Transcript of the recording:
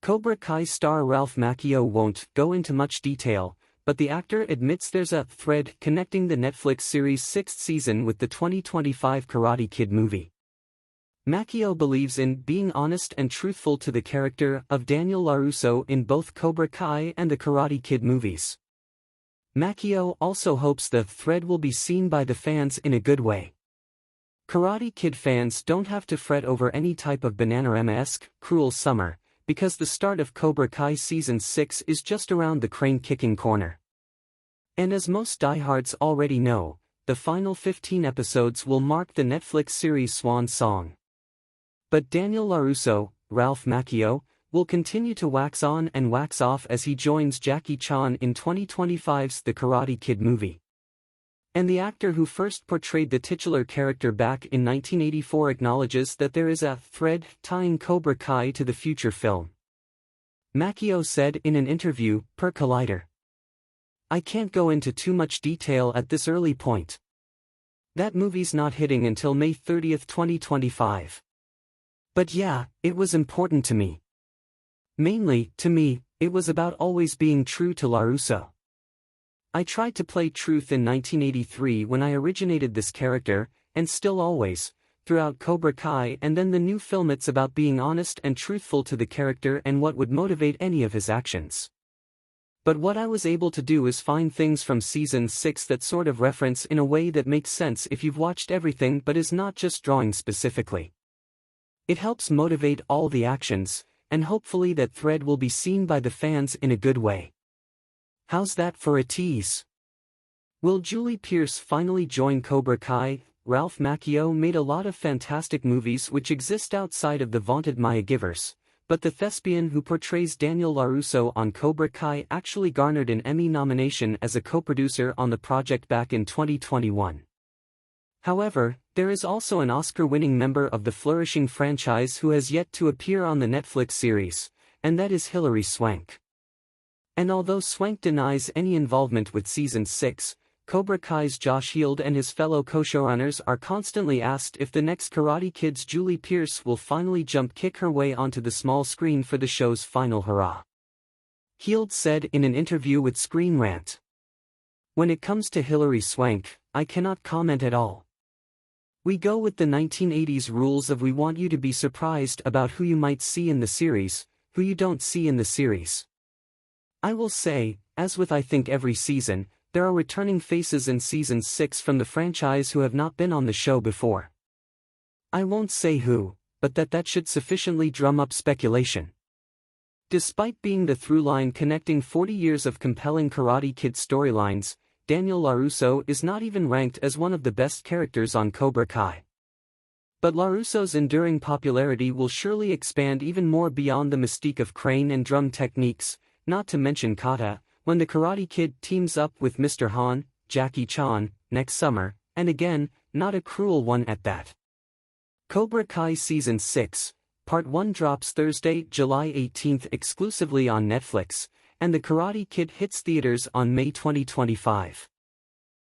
Cobra Kai star Ralph Macchio won't go into much detail, but the actor admits there's a thread connecting the Netflix series' sixth season with the 2025 Karate Kid movie. Macchio believes in being honest and truthful to the character of Daniel LaRusso in both Cobra Kai and the Karate Kid movies. Macchio also hopes the thread will be seen by the fans in a good way. Karate Kid fans don't have to fret over any type of Bananarama-esque, cruel summer, because the start of Cobra Kai Season 6 is just around the crane-kicking corner. And as most diehards already know, the final 15 episodes will mark the Netflix series' swan song. But Daniel LaRusso, Ralph Macchio, will continue to wax on and wax off as he joins Jackie Chan in 2025's The Karate Kid movie. And the actor who first portrayed the titular character back in 1984 acknowledges that there is a thread tying Cobra Kai to the future film. Macchio said in an interview, per Collider, "I can't go into too much detail at this early point. That movie's not hitting until May 30, 2025. But yeah, it was important to me. Mainly, to me, it was about always being true to LaRusso. I tried to play truth in 1983 when I originated this character, and still always, throughout Cobra Kai, and then the new film it's about being honest and truthful to the character and what would motivate any of his actions. But what I was able to do is find things from Season 6 that sort of reference in a way that makes sense if you've watched everything but is not just drawing specifically. It helps motivate all the actions, and hopefully that thread will be seen by the fans in a good way. How's that for a tease? Will Julie Pierce finally join Cobra Kai? Ralph Macchio made a lot of fantastic movies which exist outside of the vaunted Miyagi-verse, but the thespian who portrays Daniel LaRusso on Cobra Kai actually garnered an Emmy nomination as a co-producer on the project back in 2021. However, there is also an Oscar-winning member of the flourishing franchise who has yet to appear on the Netflix series, and that is Hilary Swank. And although Swank denies any involvement with Season 6, Cobra Kai's Josh Heald and his fellow co-showrunners are constantly asked if the next Karate Kid's Julie Pierce will finally kick her way onto the small screen for the show's final hurrah. Heald said in an interview with Screen Rant, "When it comes to Hilary Swank, I cannot comment at all. We go with the 1980s rules of we want you to be surprised about who you might see in the series, who you don't see in the series. I will say, as with I think every season, there are returning faces in Season 6 from the franchise who have not been on the show before. I won't say who, but that should sufficiently drum up speculation." Despite being the through line connecting 40 years of compelling Karate Kid storylines, Daniel LaRusso is not even ranked as one of the best characters on Cobra Kai. But LaRusso's enduring popularity will surely expand even more beyond the mystique of crane and drum techniques, not to mention kata, when the Karate Kid teams up with Mr. Han, Jackie Chan, next summer, and again, not a cruel one at that. Cobra Kai Season 6, Part 1 drops Thursday, July 18 exclusively on Netflix, and The Karate Kid hits theaters on May 2025.